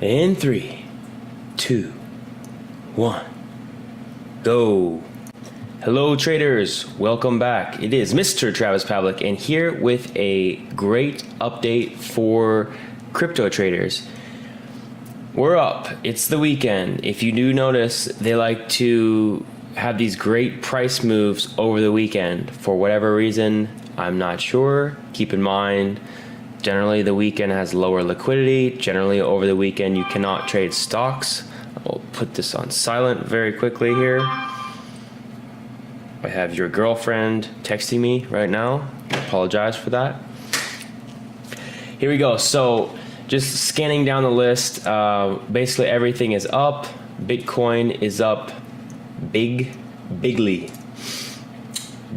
In 3, 2, 1, go. Hello traders, welcome back. It is Mr. Travis Pavlik and here with a great update for crypto traders. We're up, it's the weekend. If you do notice, they like to have these great price moves over the weekend. For whatever reason, I'm not sure. Keep in mind, generally the weekend has lower liquidity. Generally over the weekend you cannot trade stocks. I'll put this on silent very quickly here. I have your girlfriend texting me right now. I apologize for that. Here we go. So just scanning down the list, basically everything is up. Bitcoin is up bigly.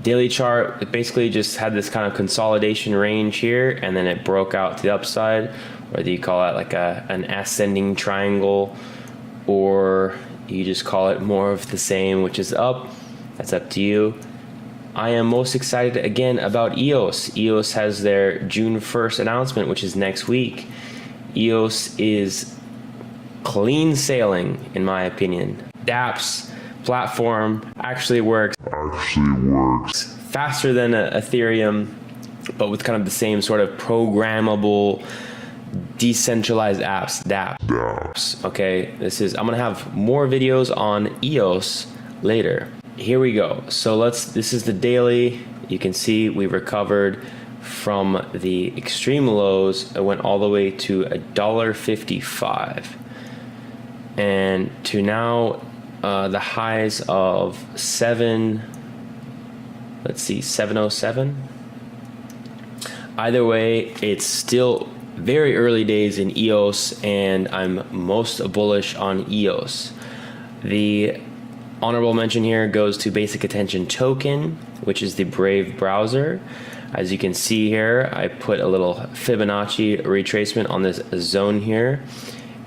Daily chart, it basically just had this kind of consolidation range here, and then it broke out to the upside, whether you call it like an ascending triangle, or you just call it more of the same, which is up. That's up to you. I am most excited again about EOS. EOS has their June 1st announcement, which is next week. EOS is clean sailing, in my opinion. dApps platform actually works faster than Ethereum, but with kind of the same sort of programmable decentralized apps, dApps. Okay, I'm gonna have more videos on EOS later. Here we go. So this is the daily. You can see we recovered from the extreme lows. It went all the way to $1.55 and to now the highs of 707. Either way, it's still very early days in EOS, and I'm most bullish on EOS. The honorable mention here goes to Basic Attention Token, which is the Brave browser. As you can see here, I put a little Fibonacci retracement on this zone here,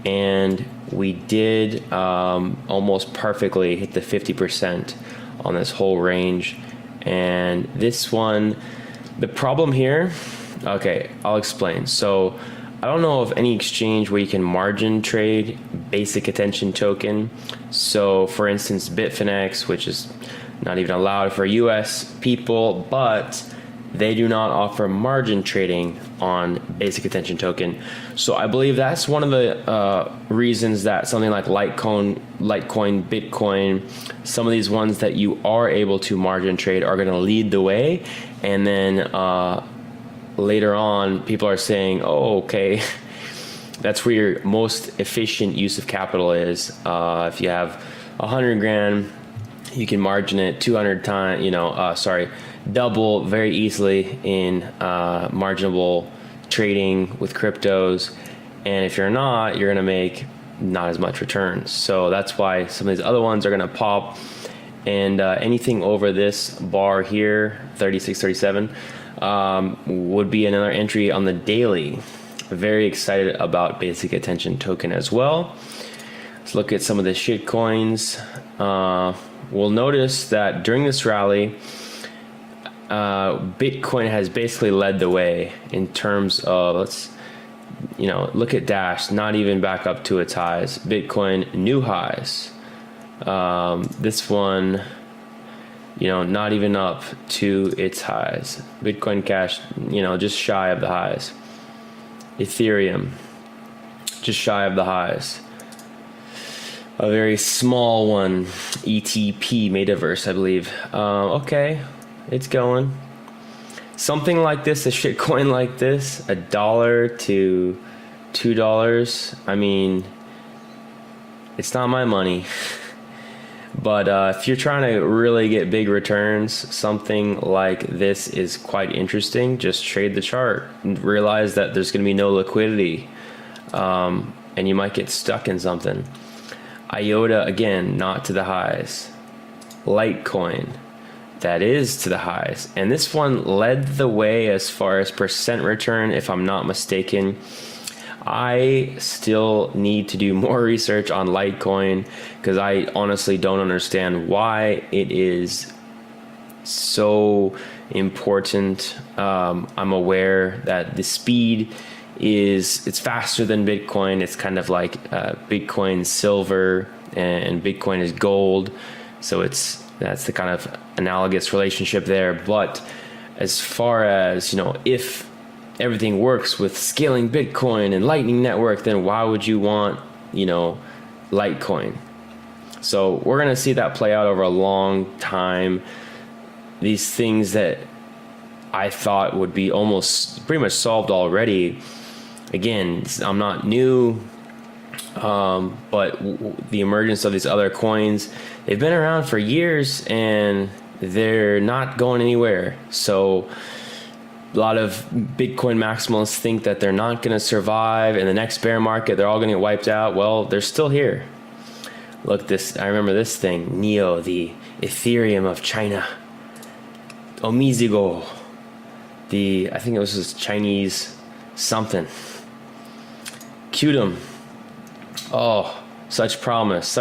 and we did almost perfectly hit the 50% on this whole range. And this one, the problem here, okay, I'll explain. So I don't know of any exchange where you can margin trade Basic Attention Token. So for instance, Bitfinex, which is not even allowed for US people, but they do not offer margin trading on Basic Attention Token. So I believe that's one of the reasons that something like Litecoin, Bitcoin, some of these ones that you are able to margin trade are going to lead the way. And then later on, people are saying, oh, okay, that's where your most efficient use of capital is. If you have 100 grand, you can margin it 200 times, double very easily in marginable trading with cryptos. And if you're not, you're going to make not as much returns. So that's why some of these other ones are going to pop. And anything over this bar here, 36, 37, would be another entry on the daily. Very excited about Basic Attention Token as well. Let's look at some of the shit coins. We'll notice that during this rally, Bitcoin has basically led the way in terms of, look at Dash, not even back up to its highs. Bitcoin new highs. This one, not even up to its highs. Bitcoin Cash, just shy of the highs. Ethereum, just shy of the highs. A very small one, ETP, Metaverse, I believe. Okay, it's going. Something like this, a shitcoin like this, $1 to $2. I mean, it's not my money. But if you're trying to really get big returns, something like this is quite interesting. Just trade the chart and realize that there's going to be no liquidity, and you might get stuck in something. IOTA, again, not to the highs. Litecoin, that is to the highs. And this one led the way as far as percent return, if I'm not mistaken. I still need to do more research on Litecoin because I honestly don't understand why it is so important. I'm aware that the speed it's faster than Bitcoin. It's kind of like Bitcoin silver and Bitcoin is gold. So that's the kind of analogous relationship there. But as far as, you know, if everything works with scaling Bitcoin and Lightning Network, then why would you want, you know, Litecoin? So we're going to see that play out over a long time. These things that I thought would be almost pretty much solved already. Again, I'm not new, but the emergence of these other coins, they've been around for years and they're not going anywhere. So a lot of Bitcoin maximalists think that they're not going to survive in the next bear market. They're all going to get wiped out. Well, they're still here. Look, I remember this thing, Neo, the Ethereum of China. Omizigo, I think it was this Chinese something. Qdom. Oh, such promise,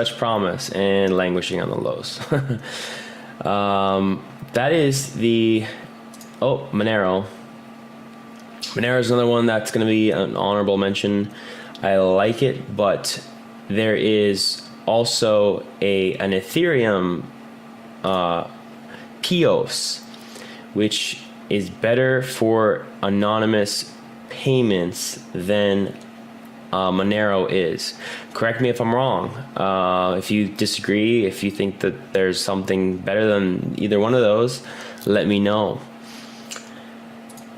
and languishing on the lows. That is the, Monero. Monero is another one that's going to be an honorable mention. I like it, but there is also an Ethereum PEOS, which is better for anonymous payments than Monero is. Correct me if I'm wrong. If you disagree, if you think that there's something better than either one of those, let me know.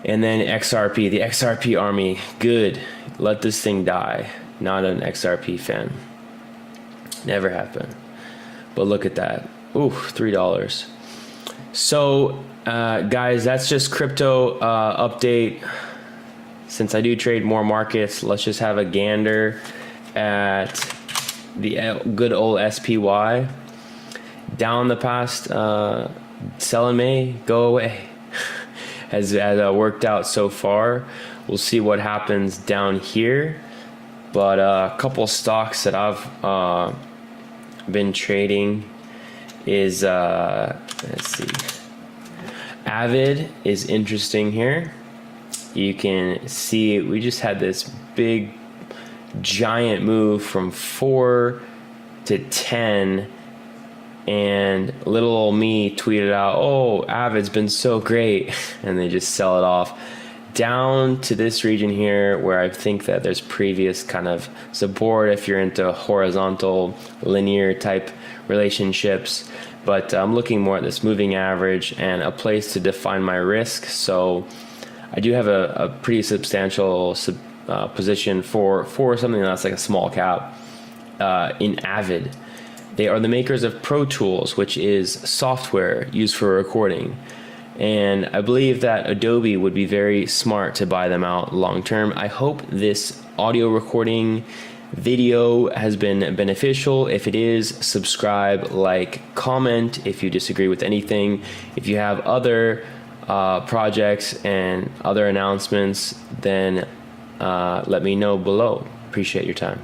And then XRP, the XRP army, good. Let this thing die. Not an XRP fan. Never happened. But look at that. Ooh, $3. So, guys, that's just crypto update. Since I do trade more markets, let's just have a gander at the good old SPY. Down the past, sell in May, go away. Has worked out so far. We'll see what happens down here. But a couple stocks that I've been trading is, let's see. AVID is interesting here. You can see we just had this big giant move from 4 to 10, and little old me tweeted out, oh, AVID's been so great, and they just sell it off down to this region here where I think that there's previous kind of support if you're into horizontal linear type relationships. But I'm looking more at this moving average and a place to define my risk. So I do have a pretty substantial position for something that's like a small cap in AVID. They are the makers of Pro Tools, which is software used for recording. And I believe that Adobe would be very smart to buy them out long term. I hope this audio recording video has been beneficial. If it is, subscribe, like, comment if you disagree with anything. If you have other projects and other announcements, then let me know below. Appreciate your time.